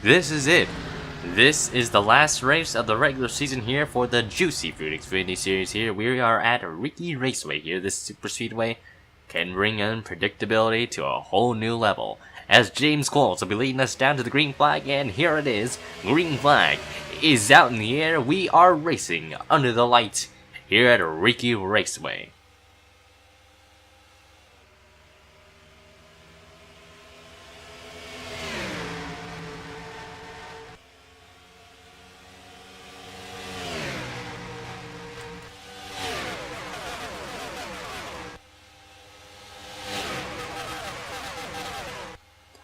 This is it. This is the last race of the regular season here for the Juicy Fruit Xfinity Series here. We are at Riki Raceway here. This super speedway can bring unpredictability to a whole new level. As James Qualls will be leading us down to the green flag, and here it is. Green flag is out in the air. We are racing under the lights here at Riki Raceway.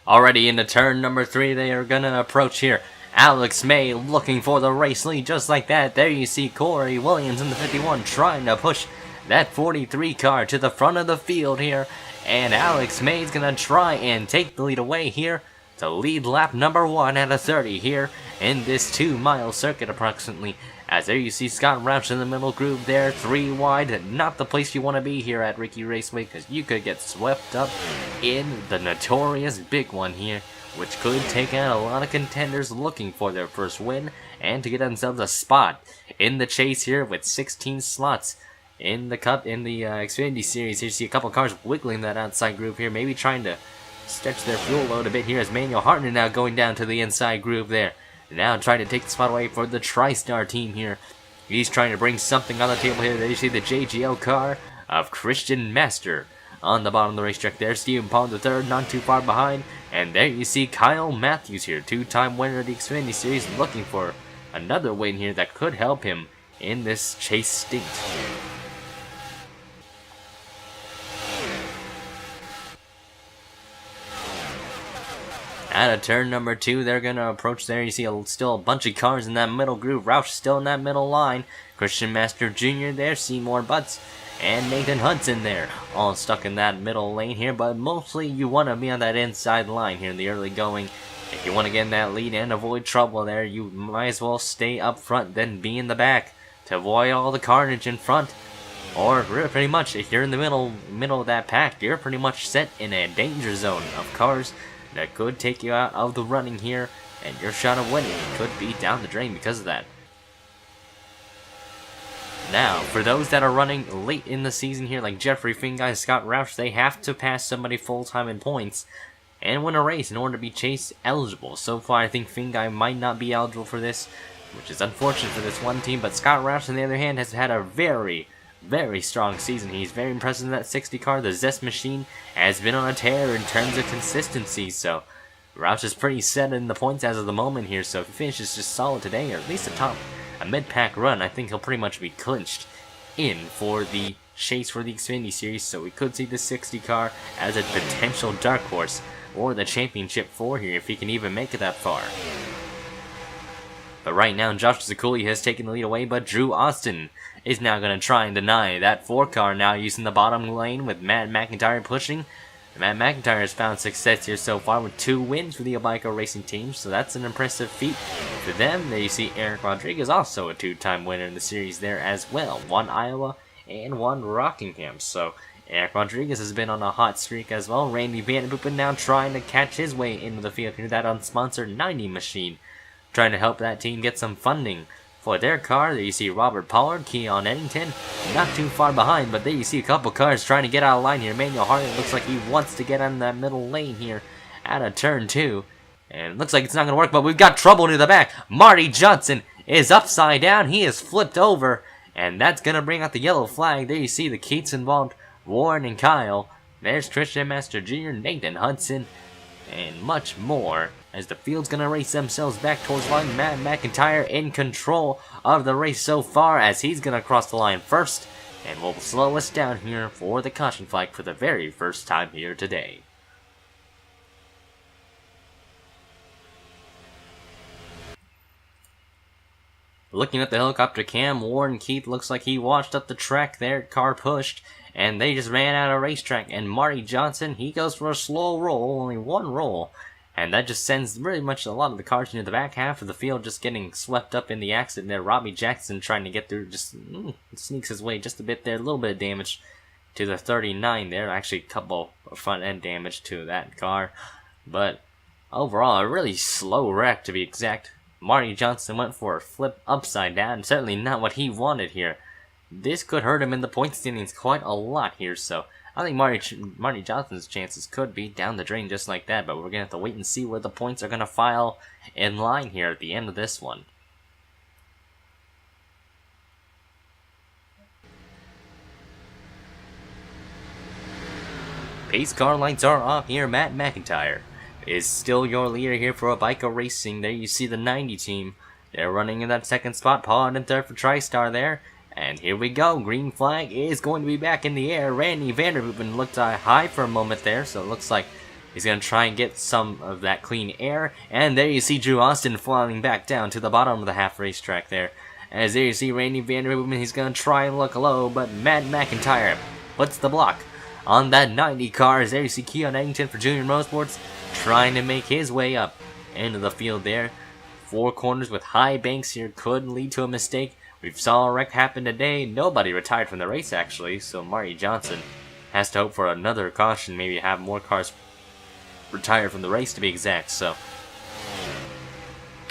Already into turn number 3, they are gonna approach here. Alex May looking for the race lead just like that. There you see Corey Williams in the 51 trying to push that 43 car to the front of the field here. And Alex May's gonna try and take the lead away here to lead lap number 1 at a 30 here in this 2-mile circuit approximately. As there you see Scott Roush in the middle groove there, 3 wide, not the place you want to be here at Riki Raceway because you could get swept up in the notorious big one here, which could take out a lot of contenders looking for their first win and to get themselves a spot in the chase here with 16 slots in the Xfinity Series. Here you see a couple cars wiggling that outside groove here, maybe trying to stretch their fuel load a bit here as Manuel Hartner now going down to the inside groove there. Now trying to take the spot away for the TriStar team here. He's trying to bring something on the table here. There you see the JGL car of Christian Master on the bottom of the racetrack there. Stephen Paul III not too far behind. And there you see Kyle Matthews here, 2-time winner of the Xfinity Series, looking for another win here that could help him in this chase stint. Out of turn number 2, they're going to approach there. You see still a bunch of cars in that middle groove. Roush still in that middle line. Christian Master Jr. there. Seymour Butts and Nathan Hudson there. All stuck in that middle lane here. But mostly you want to be on that inside line here in the early going. If you want to get in that lead and avoid trouble there, you might as well stay up front than be in the back to avoid all the carnage in front. Or pretty much, if you're in the middle of that pack, you're pretty much set in a danger zone of cars that could take you out of the running here, and your shot of winning could be down the drain because of that. Now, for those that are running late in the season here, like Jeffrey Finguy and Scott Roush, they have to pass somebody full-time in points and win a race in order to be chase eligible. So far, I think Finguy might not be eligible for this, which is unfortunate for this one team, but Scott Roush, on the other hand, has had a very strong season. He's very impressive in that 60 car. The Zest machine has been on a tear in terms of consistency, so Roush is pretty set in the points as of the moment here, so if he finishes just solid today, or at least a mid-pack run, I think he'll pretty much be clinched in for the chase for the Xfinity Series, so we could see the 60 car as a potential dark horse or the championship 4 here if he can even make it that far. But right now, Josh Zakuli has taken the lead away, but Drew Austin is now going to try and deny that 4 car now using the bottom lane with Matt McIntyre pushing. Matt McIntyre has found success here so far with 2 wins for the Abico Racing team, so that's an impressive feat for them. There you see Eric Rodriguez, also a 2-time winner in the series there as well. 1 Iowa and 1 Rockingham, so Eric Rodriguez has been on a hot streak as well. Randy Van Boopen now trying to catch his way into the field here, that unsponsored 90 machine, trying to help that team get some funding for their car. There you see Robert Pollard, Keon Eddington, not too far behind, but there you see a couple cars trying to get out of line here. Manuel Hartnett looks like he wants to get on that middle lane here out of turn 2. And it looks like it's not going to work, but we've got trouble near the back. Marty Johnson is upside down. He is flipped over, and that's going to bring out the yellow flag. There you see the Keats involved, Warren and Kyle. There's Christian Master Jr., Nathan Hudson, and much more, as the field's going to race themselves back towards line. Matt McIntyre in control of the race so far, as he's going to cross the line first and will slow us down here for the caution flag for the very first time here today. Looking at the helicopter cam, Warren Keith looks like he washed up the track there, car pushed, and they just ran out of racetrack. And Marty Johnson, he goes for a slow roll, only 1 roll, and that just sends pretty much a lot of the cars into the back half of the field just getting swept up in the accident there. Robbie Jackson trying to get through, just sneaks his way just a bit there, a little bit of damage to the 39 there, actually a couple of front end damage to that car, but Overall, a really slow wreck to be exact. Marty Johnson went for a flip upside down, certainly not what he wanted here. This could hurt him in the point standings quite a lot here, so I think Marty Johnson's chances could be down the drain just like that, but we're going to have to wait and see where the points are going to file in line here at the end of this one. Pace car lights are off here. Matt McIntyre is still your leader here for Abico Racing. There you see the 90 team. They're running in that second spot. Pod and third for TriStar there. And here we go. Green flag is going to be back in the air. Randy Vanderhooven looked high for a moment there, so it looks like he's going to try and get some of that clean air. And there you see Drew Austin flying back down to the bottom of the half racetrack there. As there you see Randy Vanderhooven, he's going to try and look low, but Matt McIntyre puts the block on that 90 car. As there you see Keon Eddington for Junior Motorsports trying to make his way up into the field there. Four corners with high banks here could lead to a mistake. We saw a wreck happen today. Nobody retired from the race, actually, so Marty Johnson has to hope for another caution, maybe have more cars retire from the race to be exact. So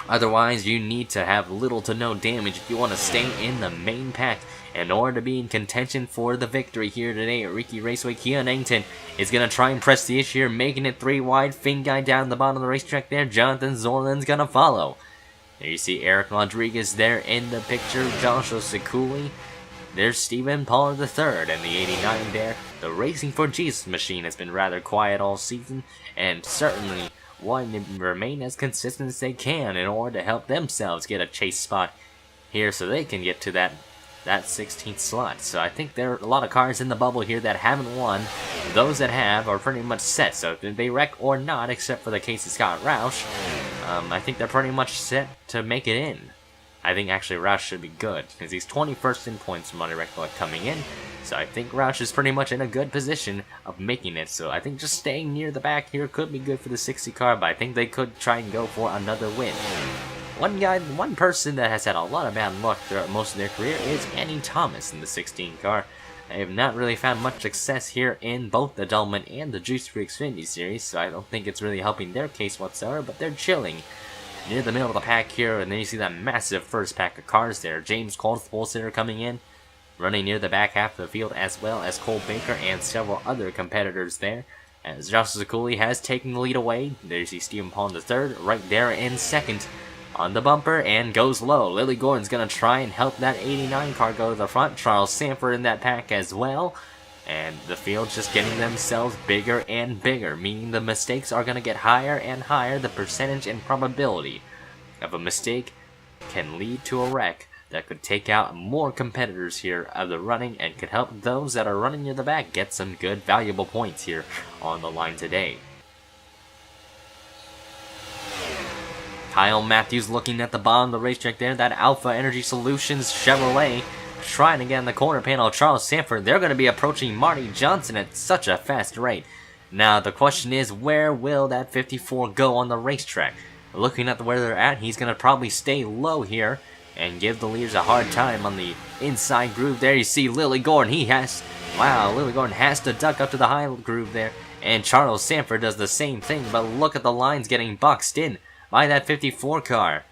otherwise, you need to have little to no damage if you want to stay in the main pack in order to be in contention for the victory here today at Riki Raceway. Keon Eddington is going to try and press the issue here, making it 3 wide. Finn guy down the bottom of the racetrack there. Jonathan Zorland's going to follow. There you see Eric Rodriguez there in the picture. Joshua Sekuli. There's Stephen Pollard III and the 89 there. The Racing for Jesus machine has been rather quiet all season, and certainly want to remain as consistent as they can in order to help themselves get a chase spot here so they can get to that 16th slot. So I think there are a lot of cars in the bubble here that haven't won. Those that have are pretty much set, so if they wreck or not, except for the case of Scott Roush, I think they're pretty much set to make it in. I think actually Roush should be good, because he's 21st in points from Monty Recollet coming in, so I think Roush is pretty much in a good position of making it. So I think just staying near the back here could be good for the 60 car, but I think they could try and go for another win. One person that has had a lot of bad luck throughout most of their career is Annie Thomas in the 16 car. They have not really found much success here in both the Dolman and the Juice Free Xfinity series, so I don't think it's really helping their case whatsoever, but they're chilling near the middle of the pack here, and then you see that massive first pack of cars there. James Cole's pole sitter coming in, running near the back half of the field, as well as Cole Baker and several other competitors there. As Joshua Sekuli has taken the lead away, there you see Stephen Paul III right there in second on the bumper and goes low. Lily Gordon's going to try and help that 89 car go to the front. Charles Sanford in that pack as well. And the field's just getting themselves bigger and bigger, meaning the mistakes are going to get higher and higher. The percentage and probability of a mistake can lead to a wreck that could take out more competitors here of the running and could help those that are running near the back get some good valuable points here on the line today. Kyle Matthews looking at the bottom of the racetrack there. That Alpha Energy Solutions Chevrolet trying to get in the corner panel. Charles Sanford, they're going to be approaching Marty Johnson at such a fast rate. Now the question is, where will that 54 go on the racetrack? Looking at where they're at, he's going to probably stay low here and give the leaders a hard time on the inside groove. There you see Lily Gordon. Lily Gordon has to duck up to the high groove there. And Charles Sanford does the same thing, but look at the lines getting boxed in by that 54 car.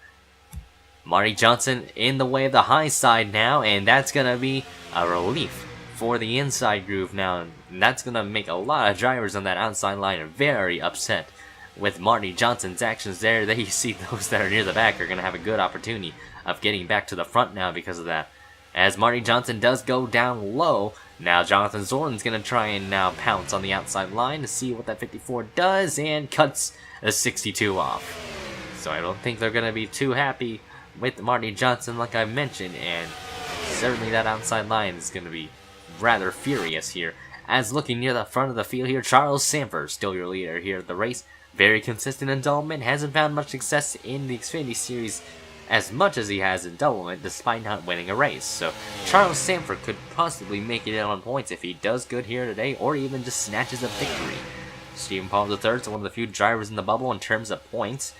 Marty Johnson in the way of the high side now, and that's going to be a relief for the inside groove now. And that's going to make a lot of drivers on that outside line very upset with Marty Johnson's actions there. There you see those that are near the back are going to have a good opportunity of getting back to the front now because of that. As Marty Johnson does go down low, now Jonathan Zorland's going to try and now pounce on the outside line to see what that 54 does and cuts a 62 off. So I don't think they're going to be too happy with Marty Johnson like I mentioned, and certainly that outside line is going to be rather furious here. As looking near the front of the field here, Charles Sanford, still your leader here at the race. Very consistent in Doublemint, hasn't found much success in the Xfinity Series as much as he has in Doublemint, despite not winning a race. So Charles Sanford could possibly make it in on points if he does good here today, or even just snatches a victory. Stephen Paul III is one of the few drivers in the bubble in terms of points.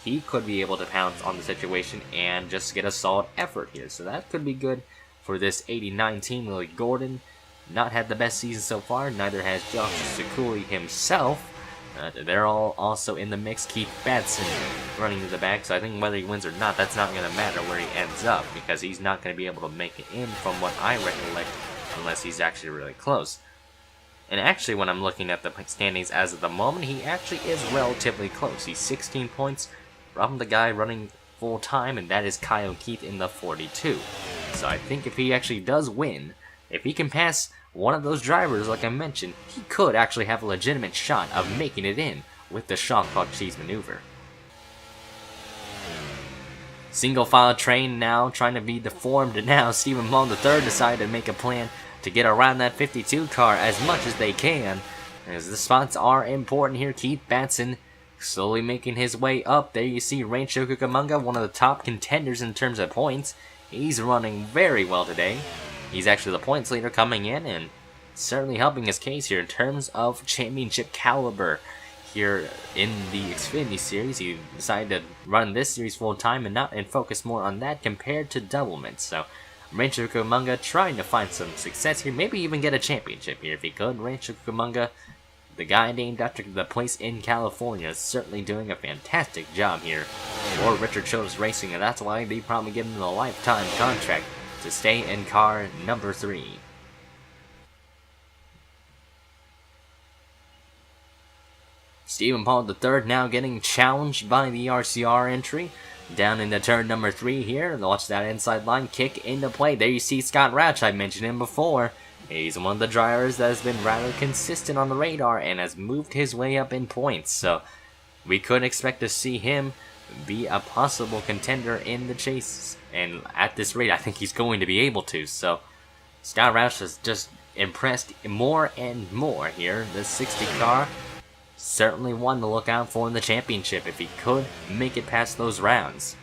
He could be able to pounce on the situation and just get a solid effort here. So that could be good for this 89 team. Lily Gordon not had the best season so far. Neither has Josh Sekuli himself. They're all also in the mix. Keith Batson running to the back, so I think whether he wins or not, that's not going to matter where he ends up, because he's not going to be able to make it in from what I recollect, unless he's actually really close. And actually, when I'm looking at the standings as of the moment, he actually is relatively close. He's 16 points from the guy running full time, and that is Kyle Keith in the 42. So I think if he actually does win, if he can pass one of those drivers, like I mentioned, he could actually have a legitimate shot of making it in with the shock puck cheese maneuver. Single file train now trying to be deformed, and now Stephen Mullen III decided to make a plan to get around that 52 car as much as they can, as the spots are important here. Keith Batson slowly making his way up. There you see Rancho Cucamonga, one of the top contenders in terms of points. He's running very well today. He's actually the points leader coming in, and certainly helping his case here in terms of championship caliber. Here in the Xfinity series, he decided to run this series full time and focus more on that compared to Doublemint. So Rancho Cucamonga trying to find some success here, maybe even get a championship here if he could. Rancho Cucamonga, the guy named after the place in California, is certainly doing a fantastic job here for Richard Childress Racing, and that's why they probably give him a lifetime contract to stay in car number 3. Stephen Paul III now getting challenged by the RCR entry. Down into turn number 3 here. Watch that inside line kick into play. There you see Scott Roush. I mentioned him before. He's one of the drivers that has been rather consistent on the radar and has moved his way up in points. So we could expect to see him be a possible contender in the chase. And at this rate, I think he's going to be able to. So Scott Roush has just impressed more and more here. This 60 car, certainly one to look out for in the championship if he could make it past those rounds.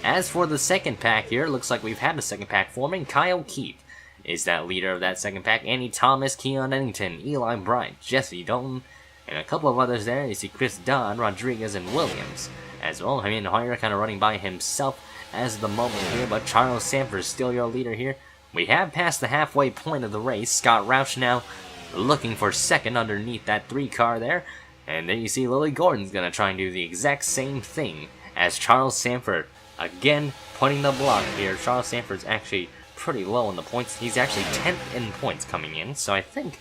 As for the second pack here, looks like we've had the second pack forming. Kyle Keith is that leader of that second pack. Andy Thomas, Keon Ennington, Eli Bryant, Jesse Dalton, and a couple of others there. You see Chris Dodd, Rodriguez, and Williams as well. I mean, Hoyer kind of running by himself as the moment here, but Charles Sanford is still your leader here. We have passed the halfway point of the race. Scott Roush now looking for second underneath that 3 car there. And then you see Lily Gordon's going to try and do the exact same thing as Charles Sanford. Again, putting the block here. Charles Sanford's actually pretty low in the points. He's actually 10th in points coming in. So I think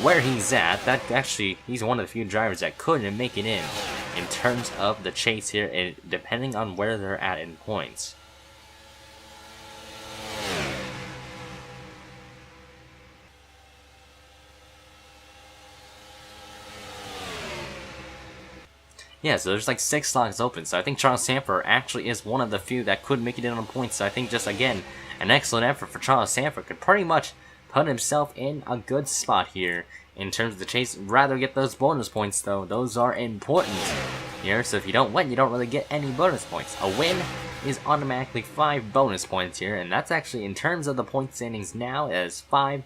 where he's at, that actually, he's one of the few drivers that couldn't make it in terms of the chase here, depending on where they're at in points. Yeah, so there's like 6 slots open, so I think Charles Sanford actually is one of the few that could make it in on points. So I think just, again, an excellent effort for Charles Sanford could pretty much put himself in a good spot here in terms of the chase. Rather get those bonus points, though. Those are important here, so if you don't win, you don't really get any bonus points. A win is automatically 5 bonus points here, and that's actually, in terms of the point standings now, as 5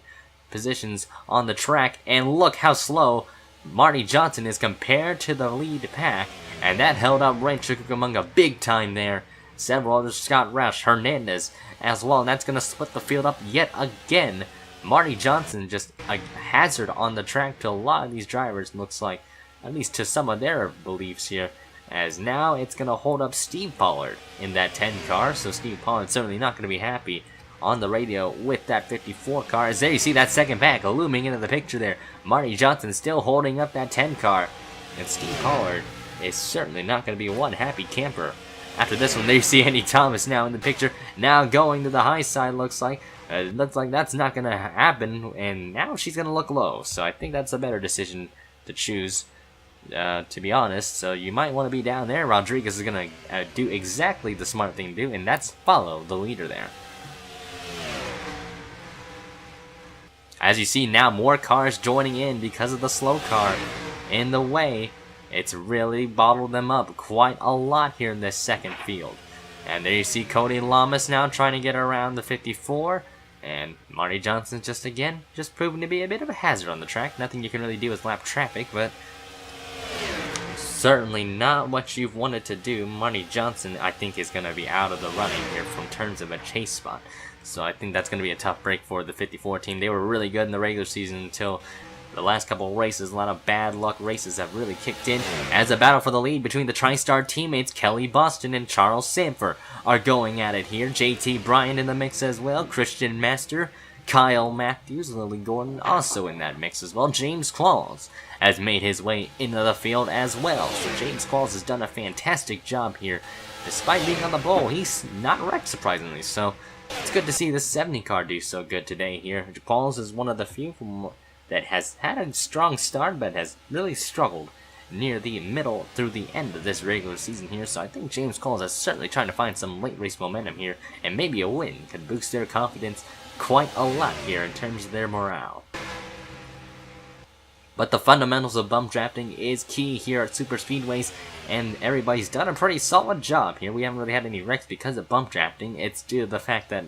positions on the track. And look how slow Marty Johnson is compared to the lead pack, and that held up Rancho Cucamonga big time there. Several others, Scott Roush, Hernandez as well, and that's going to split the field up yet again. Marty Johnson just a hazard on the track to a lot of these drivers, looks like, at least to some of their beliefs here, as now it's going to hold up Steve Pollard in that 10 car, so Steve Pollard certainly not going to be happy on the radio with that 54 car. As there you see that second pack looming into the picture there. Marty Johnson still holding up that 10 car, and Steve Pollard is certainly not going to be one happy camper. After this one, there you see Andy Thomas now in the picture, now going to the high side. Looks like that's not going to happen, and now she's going to look low. So I think that's a better decision to choose, to be honest. So you might want to be down there. Rodriguez is going to do exactly the smart thing to do, and that's follow the leader there. As you see now, more cars joining in because of the slow car in the way. It's really bottled them up quite a lot here in this second field. And there you see Cody Lamas now trying to get around the 54. And Marty Johnson just proving to be a bit of a hazard on the track. Nothing you can really do is lap traffic, but certainly not what you've wanted to do. Marty Johnson, I think, is going to be out of the running here from terms of a chase spot. So I think that's going to be a tough break for the 54 team. They were really good in the regular season until The last couple of races, a lot of bad luck races have really kicked in, as a battle for the lead between the TriStar teammates Kelly Boston and Charles Sanford are going at it here. JT Bryant in the mix as well, Christian Master, Kyle Matthews, Lily Gordon also in that mix as well. James Claus has made his way into the field as well. So James Claus has done a fantastic job here. Despite being on the pole, he's not wrecked surprisingly. So it's good to see the 70 car do so good today here. Claus is one of the few that has had a strong start but has really struggled near the middle through the end of this regular season here. So I think James Claus is certainly trying to find some late race momentum here, and maybe a win could boost their confidence quite a lot here in terms of their morale. But the fundamentals of bump drafting is key here at super speedways, and everybody's done a pretty solid job here. We haven't really had any wrecks because of bump drafting. It's due to the fact that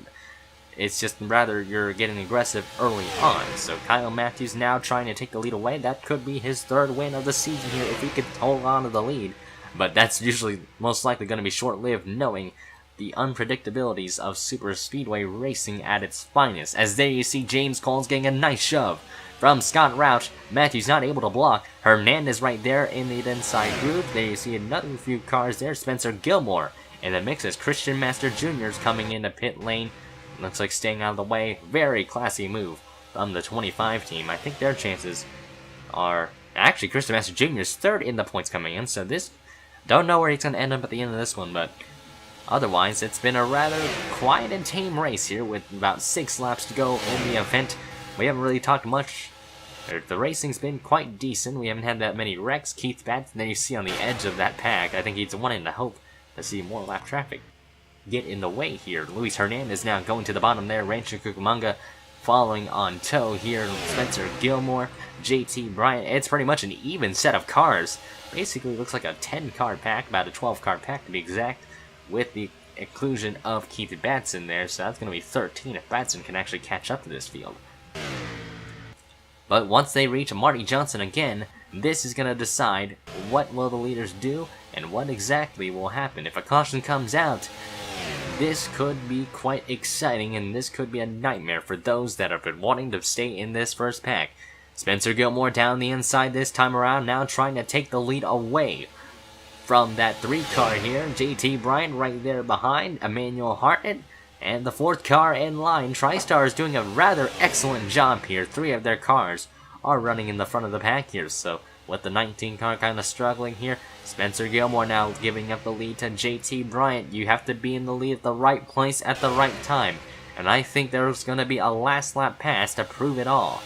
it's just rather you're getting aggressive early on. So Kyle Matthews now trying to take the lead away. That could be his third win of the season here if he could hold on to the lead. But that's usually most likely going to be short-lived, knowing the unpredictabilities of super speedway racing at its finest. As there you see James Coles getting a nice shove from Scott Roush. Matthews not able to block. Hernandez right there in the inside groove. There you see another few cars there. Spencer Gilmore in the mix as Christian Master Jr. is coming into pit lane. Looks like staying out of the way. Very classy move from the 25 team. I think their chances are... Actually, Christian Master Jr. is third in the points coming in, so this... Don't know where he's going to end up at the end of this one, but... Otherwise, it's been a rather quiet and tame race here with about 6 laps to go in the event. We haven't really talked much. The racing's been quite decent. We haven't had that many wrecks. Keith Batson, there you see on the edge of that pack. I think he's wanting to hope to see more lap traffic get in the way here. Luis Hernandez now going to the bottom there. Rancho Cucamonga following on tow here. Spencer Gilmore, JT Bryant. It's pretty much an even set of cars. Basically looks like a 10-car pack, about a 12-car pack to be exact, with the inclusion of Keith Batson there. So that's going to be 13 if Batson can actually catch up to this field. But once they reach Marty Johnson again, this is going to decide what will the leaders do and what exactly will happen. If a caution comes out, this could be quite exciting, and this could be a nightmare for those that have been wanting to stay in this first pack. Spencer Gilmore down the inside this time around, now trying to take the lead away from that 3-car here. JT Bryant right there behind, Emmanuel Hartnett, and the 4th car in line. TriStar is doing a rather excellent job here. 3 of their cars are running in the front of the pack here, so with the 19 car kind of struggling here, Spencer Gilmore now giving up the lead to JT Bryant. You have to be in the lead at the right place at the right time, and I think there's going to be a last lap pass to prove it all.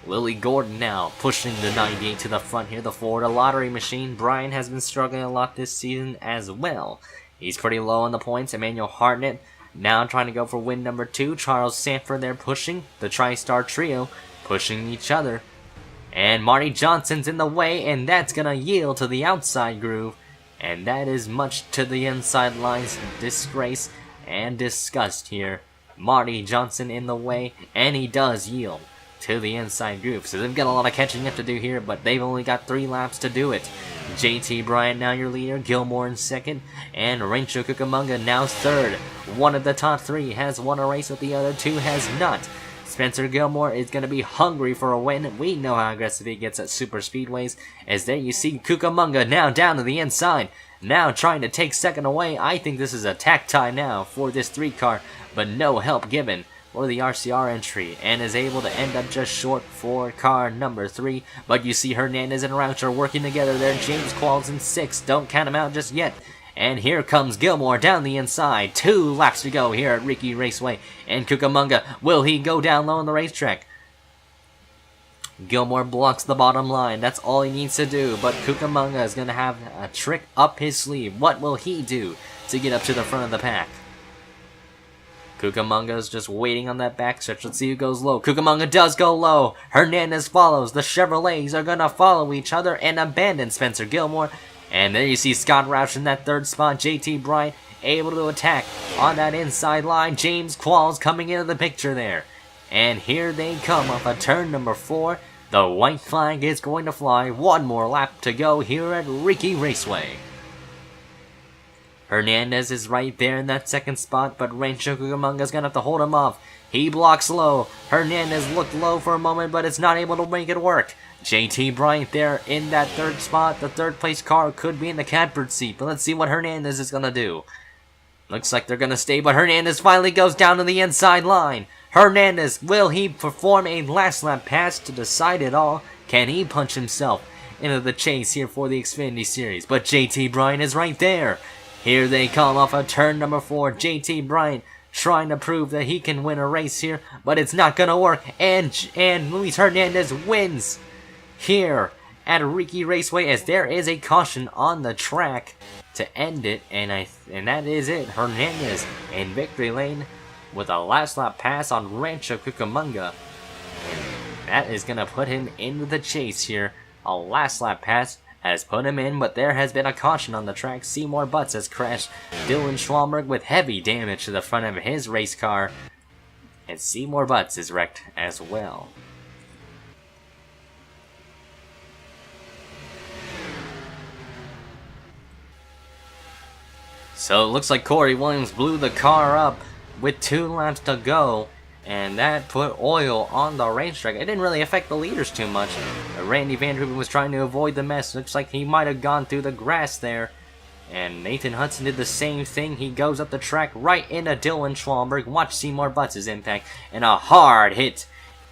Lily Gordon now pushing the 98 to the front here, the Florida lottery machine. Bryant has been struggling a lot this season as well. He's pretty low on the points. Emmanuel Hartnett now trying to go for win number 2. Charles Sanford there pushing. The TriStar trio pushing each other. And Marty Johnson's in the way, and that's going to yield to the outside groove. And that is much to the inside line's disgrace and disgust here. Marty Johnson in the way, and he does yield to the inside groove. So they've got a lot of catching up to do here, but they've only got 3 laps to do it. JT Bryant now your leader, Gilmore in second, and Rancho Cucamonga now third. One of the top 3 has won a race, but the other 2 has not. Spencer Gilmore is going to be hungry for a win. We know how aggressive he gets at super speedways, as there you see Cucamonga now down to the inside, now trying to take second away. I think this is a tack tie now for this 3-car, but no help given for the RCR entry, and is able to end up just short for car number 3. But you see Hernandez and Roush are working together there. James Qualls in 6th. Don't count him out just yet. And here comes Gilmore down the inside. 2 laps to go here at Riki Raceway. And Cucamonga, will he go down low on the racetrack? Gilmore blocks the bottom line. That's all he needs to do. But Cucamonga is going to have a trick up his sleeve. What will he do to get up to the front of the pack? Cucamonga's just waiting on that backstretch. Let's see who goes low. Cucamonga does go low. Hernandez follows. The Chevrolets are going to follow each other and abandon Spencer Gilmore. And there you see Scott Roush in that 3rd spot. JT Bryant able to attack on that inside line. James Qualls coming into the picture there. And here they come off of turn number 4. The white flag is going to fly. 1 more lap to go here at Riki Raceway. Hernandez is right there in that second spot, but Rancho Cucamonga's gonna have to hold him off. He blocks low. Hernandez looked low for a moment, but it's not able to make it work. JT Bryant there in that third spot. The third place car could be in the catbird seat, but let's see what Hernandez is gonna do. Looks like they're gonna stay, but Hernandez finally goes down to the inside line. Hernandez, will he perform a last lap pass to decide it all? Can he punch himself into the chase here for the Xfinity Series? But JT Bryant is right there. Here they come off of turn number 4. JT Bryant trying to prove that he can win a race here, but it's not gonna work. And Luis Hernandez wins here at Riki Raceway, as there is a caution on the track to end it, and that is it. Hernandez in victory lane with a last lap pass on Rancho Cucamonga. And that is gonna put him into the chase here. A last lap pass has put him in, but there has been a caution on the track. Seymour Butts has crashed Dylan Schwalberg with heavy damage to the front of his race car, and Seymour Butts is wrecked as well. So it looks like Corey Williams blew the car up with 2 laps to go, and that put oil on the racetrack. It didn't really affect the leaders too much. Randy Van Hooven was trying to avoid the mess. Looks like he might have gone through the grass there. And Nathan Hudson did the same thing. He goes up the track right into Dylan Schwalberg. Watch Seymour Butts' impact. And a hard hit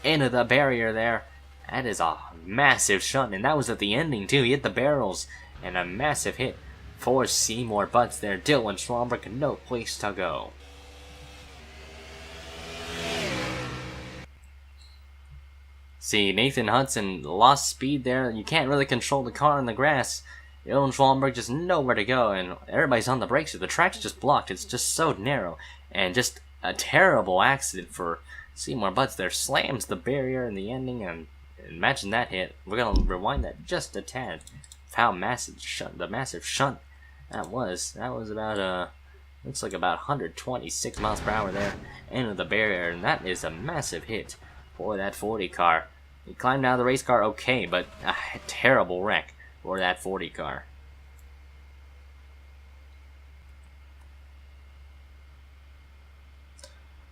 into the barrier there. That is a massive shunt. And that was at the ending too. He hit the barrels. And a massive hit for Seymour Butts there. Dylan Schwalberg, no place to go. See, Nathan Hudson lost speed there. You can't really control the car in the grass. Dylan Schwalberg just nowhere to go, and everybody's on the brakes. So the track's just blocked. It's just so narrow, and just a terrible accident for Seymour Butts there. Slams the barrier in the ending, and imagine that hit. We're gonna rewind that just a tad. How massive the massive shunt that was. That was about looks like about 126 miles per hour there into the barrier, and that is a massive hit for that 40 car. He climbed out of the race car okay, but a terrible wreck for that 40 car.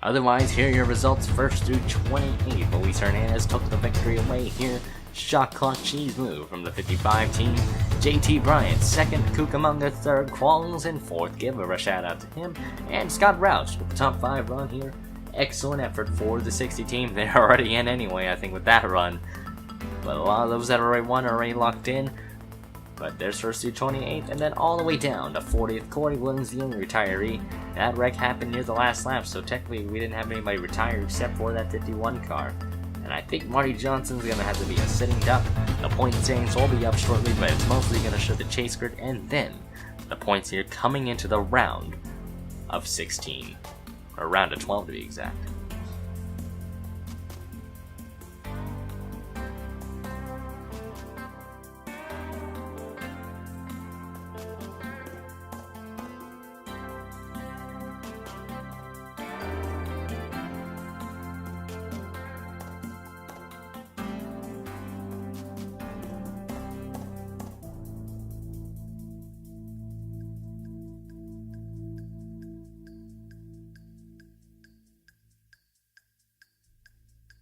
Otherwise, here are your results 1st through 28th. Luis Hernandez took the victory away here. Shot clock cheese move from the 55 team. JT Bryant 2nd, Cucamonga 3rd, Qualls in 4th. Give a shout out to him. And Scott Roush with the top 5 run here. Excellent effort for the 60 team. They're already in anyway, I think, with that run. But a lot of those that already won are already locked in. But there's 1st through 28th, and then all the way down to 40th. Corey Williams, the only retiree. That wreck happened near the last lap, so technically we didn't have anybody retire except for that 51 car. And I think Marty Johnson's going to have to be a sitting duck. The point standings will be up shortly, but it's mostly going to show the chase grid, and then the points here coming into the round of 16. Or round of 12 to be exact.